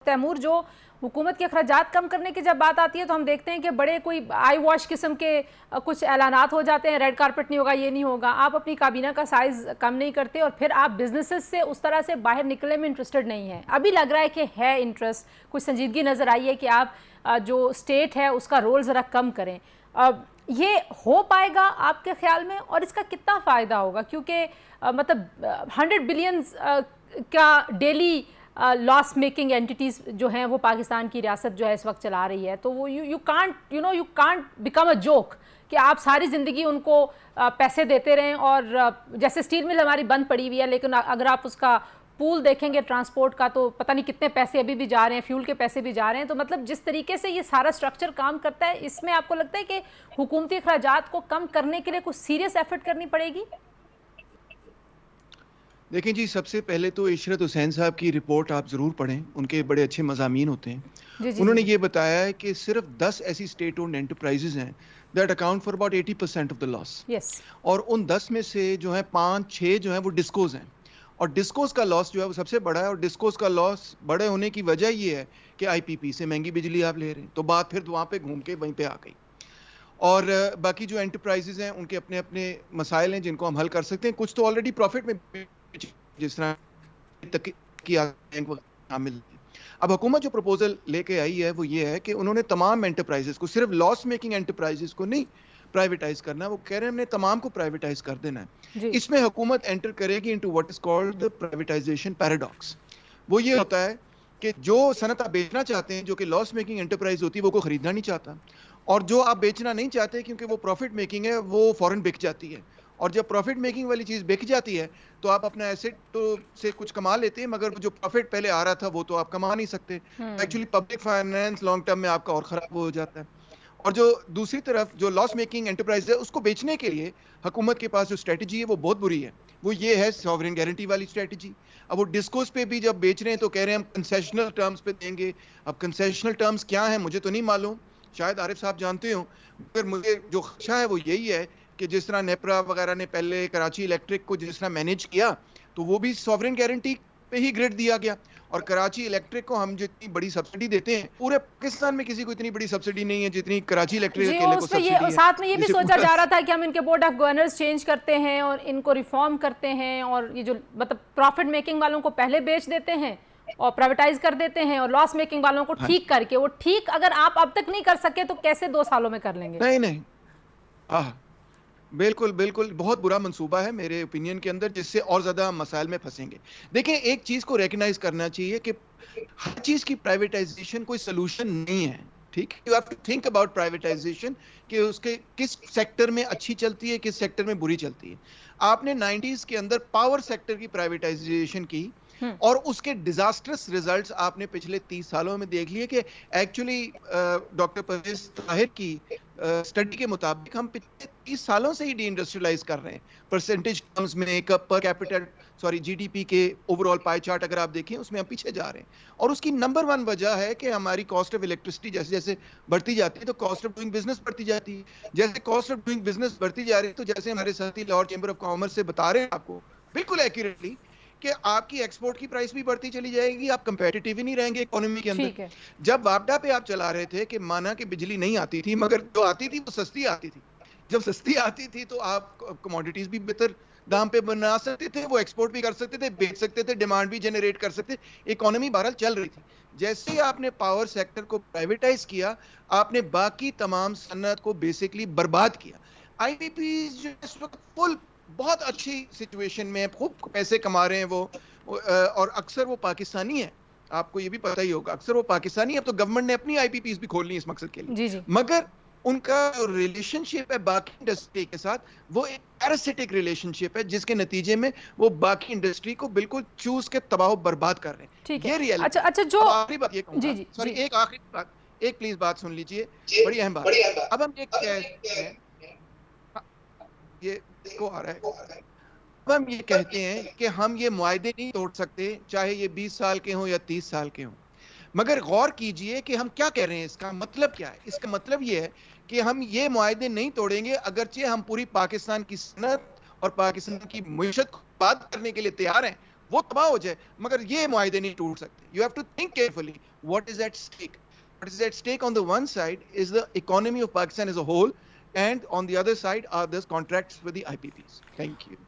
Timur جو حکومت کے اخراجات کم کرنے کی جب بات آتی ہے تو ہم دیکھتے ہیں کہ بڑے کوئی آئی واش قسم کے کچھ اعلانات ہو جاتے ہیں, ریڈ کارپٹ نہیں ہوگا, یہ نہیں ہوگا. آپ اپنی کابینہ کا سائز کم نہیں کرتے اور پھر آپ بزنسز سے اس طرح سے باہر نکلنے میں انٹرسٹڈ نہیں ہیں. ابھی لگ رہا ہے کہ ہے انٹرسٹ, کچھ سنجیدگی نظر آئی ہے کہ آپ جو اسٹیٹ ہے اس کا رول ذرا کم کریں. یہ ہو پائے گا آپ کے خیال میں, اور اس کا کتنا فائدہ ہوگا؟ کیونکہ مطلب 100 بلینز کا ڈیلی لاس میکنگ اینٹیز جو ہیں وہ پاکستان کی ریاست جو ہے اس وقت چلا رہی ہے, تو وہ you can't become a joke کہ آپ ساری زندگی ان کو پیسے دیتے رہیں. اور جیسے اسٹیل مل ہماری بند پڑی ہوئی ہے, لیکن اگر آپ اس کا پول دیکھیں گے ٹرانسپورٹ کا تو پتہ نہیں کتنے پیسے ابھی بھی جا رہے ہیں, فیول کے پیسے بھی جا رہے ہیں. تو مطلب جس طریقے سے یہ سارا سٹرکچر کام کرتا ہے, اس میں آپ کو لگتا ہے کہ حکومتی اخراجات کو کم کرنے کے لیے کچھ سیریس ایفرٹ کرنی پڑے گی؟ دیکھیں جی, سب سے پہلے تو عشرت حسین صاحب کی رپورٹ آپ ضرور پڑھیں, ان کے بڑے اچھے مضامین ہوتے ہیں. انہوں نے یہ بتایا ہے کہ صرف 10 ایسی اسٹیٹ اونڈ انٹرپرائزز ہیں that account for about 80% of the loss, اور ان 10 میں سے جو ہیں 5-6 جو ہیں وہ ڈسکوز ہیں, اور ڈسکوز کا لاس جو ہے وہ سب سے بڑا ہے. اور ڈسکوز کا لاس بڑے ہونے کی وجہ یہ ہے کہ آئی پی پی سے مہنگی بجلی آپ لے رہے ہیں, تو بات پھر وہاں پہ گھوم کے وہیں پہ آ گئی. اور باقی جو انٹرپرائزز ہیں ان کے اپنے اپنے مسائل ہیں جن کو ہم حل کر سکتے ہیں. کچھ تو آلریڈی پروفٹ میں جس طرح شامل ہیں. اب حکومت جو پروپوزل لے کے آئی ہے وہ یہ ہے کہ انہوں نے تمام انٹرپرائزز کو, صرف لاس میکنگ انٹرپرائزز کو نہیں پرائیویٹائز کرنا, وہ کہہ رہے ہیں ہم نے تمام کو پرائیویٹائز کر دینا ہے. اس میں حکومت انٹر کرے گی into what is called the privatisation paradox. وہ یہ ہوتا ہے کہ جو صنعت آپ بیچنا چاہتے ہیں جو کہ لاس میکنگ انٹرپرائز ہوتی ہے وہ کوئی خریدنا نہیں چاہتا, اور جو آپ بیچنا نہیں چاہتے کیونکہ وہ پروفٹ میکنگ ہے وہ فوراً بک جاتی ہے. اور جب پروفٹ میکنگ والی چیز بک جاتی ہے تو آپ اپنا ایسٹ تو سے کچھ کما لیتے ہیں, مگر جو پروفٹ پہلے آ رہا تھا وہ تو آپ کما نہیں سکتے. Actually public finance long term میں آپ کا اور خراب ہو جاتا ہے. اور جو دوسری طرف جو لاس میکنگ انٹرپرائز ہے اس کو بیچنے کے لیے حکومت کے پاس جو اسٹریٹجی ہے وہ بہت بری ہے. وہ یہ ہے سوورن گارنٹی والی اسٹریٹجی. اب وہ ڈسکوز پہ بھی جب بیچ رہے ہیں تو کہہ رہے ہیں ہم کنسیشنل ٹرمز پہ دیں گے. اب کنسیشنل ٹرمز کیا ہیں مجھے تو نہیں معلوم, شاید عارف صاحب جانتے ہوں, مگر مجھے جو خدشہ ہے وہ یہی ہے کہ جس طرح نیپرا وغیرہ نے پہلے کراچی الیکٹرک کو جس طرح مینیج کیا تو وہ بھی سوورن گارنٹی پہ ہی گریڈ دیا گیا. اور کراچی الیکٹرک کو ہم جتنی بڑی سبسڈی دیتے ہیں, پورے پاکستان میں کسی کو اتنی بڑی سبسڈی نہیں ہے جتنی کراچی الیکٹرک اکیلے کو سبسڈی ہے. ساتھ میں یہ بھی سوچا جا رہا تھا کہ ہم ان کے بورڈ آف گورنرز چینج کرتے ہیں اور ان کو ریفارم کرتے ہیں, اور یہ جو مطلب پروفٹ میکنگ والوں کو پہلے بیچ دیتے ہیں اور پرائیویٹائز کر دیتے ہیں, اور لاس میکنگ والوں کو ٹھیک کر کے, وہ ٹھیک اگر آپ اب تک نہیں کر سکے تو کیسے 2 سالوں میں کر لیں گے؟ نہیں بالکل بالکل, بہت برا منصوبہ ہے میرے اوپینین کے اندر, جس سے اور زیادہ مسائل میں پھنسیں گے. دیکھیں ایک چیز کو ریکگنائز کرنا چاہیے کہ ہر چیز کی پرائیویٹائزیشن کوئی سلوشن نہیں ہے. ٹھیک ہے, you have to think about privatization کہ اس کے کس سیکٹر میں اچھی چلتی ہے کس سیکٹر میں بری چلتی ہے. آپ نے 90s کے اندر پاور سیکٹر کی پرائیویٹائزیشن کی اور اس کے ڈیزاسٹرس ریزلٹس آپ نے پچھلے 30 سالوں میں دیکھ لیے کہ ایکچولی ڈاکٹر پرویز طاہر کی اسٹڈی کے مطابق ہم پچھلے 30 سالوں سے ہی ڈی انڈسٹریلائز کر رہے ہیں. پرسنٹیج ٹرمز میں پر کیپٹل جی ڈی پی کے اوور آل پائی چارٹ اگر آپ دیکھیں اس میں ہم پیچھے جا رہے ہیں. اور اس کی نمبر 1 وجہ ہے کہ ہماری کاسٹ آف الیکٹرسٹی جیسے جیسے بڑھتی جاتی ہے تو کاسٹ آف ڈوئنگ بزنس بڑھتی جاتی ہے. جیسے کاسٹ آف ڈوئنگ بزنس بڑھتی جا رہی ہے تو جیسے ہمارے ساتھی لاہور چیمبر آف کامرس سے بتا رہے ہیں آپ کو بالکل ایکوریٹلی کہ آپ کی ایکسپورٹ کی پرائس بھی بڑھتی چلی جائے گی, آپ کمپیٹیٹیو ہی نہیں رہیں گے اکانومی کے اندر. جب واپڈا پہ آپ چلا رہے تھے کہ مانا کہ بجلی نہیں آتی تھی مگر جو آتی تھی وہ سستی آتی تھی, جب سستی آتی تھی تو آپ کموڈیٹیز بھی بہتر دام پہ بنا سکتے تھے, وہ ایکسپورٹ بھی کر سکتے تھے, بیچ سکتے تھے, ڈیمانڈ بھی جنریٹ کر سکتے, اکانومی بہرحال چل رہی تھی. جیسے ہی آپ نے پاور سیکٹر کو پرائیویٹائز کیا آپ نے باقی تمام صنعت کو بیسکلی برباد کیا. آئی پی پی جو اس وقت فل بہت اچھی سچویشن میں خوب پیسے کما رہے ہیں وہ, اور اکثر وہ پاکستانی ہیں, آپ کو یہ بھی پتہ ہی ہوگا اکثر وہ پاکستانی ہے. اب تو گورنمنٹ نے اپنی آئی پی پیز بھی کھولنی ہے اس مقصد کے لیے, مگر ان کا جو ریلیشن شپ ہے باقی انڈسٹری کے ساتھ وہ ایک پیراسٹک ریلیشن شپ ہے جس کے نتیجے میں وہ باقی انڈسٹری کو بالکل چوز کے تباہ و برباد کر رہے ہیں. یہ ریئلٹی. اچھا جو آخری بات یہ کہوں گا, سوری ایک آخری بات, ایک پلیز بات سن لیجئے, بڑی اہم بات. اب ہم یہ کہتے ہیں, یہ کو آ رہا ہے, اب ہم یہ کہتے ہیں کہ ہم یہ معاہدے نہیں توڑ سکتے چاہے یہ 20 سال کے ہوں یا 30 سال کے ہوں. مگر غور کیجئے کہ ہم کیا کہہ رہے ہیں, اس کا مطلب کیا ہے. اس کا مطلب یہ ہے کہ ہم یہ معاہدے نہیں توڑیں گے اگرچہ ہم پوری پاکستان کی صنعت اور پاکستان کی معیشت کو بات کرنے کے لیے تیار ہیں, وہ تباہ ہو جائے مگر یہ معاہدے نہیں ٹوٹ سکتے. You have to think carefully what is at stake. What is at stake on the one side is the economy of Pakistan as a whole, and on the other side are those contracts with the IPPs. Thank you.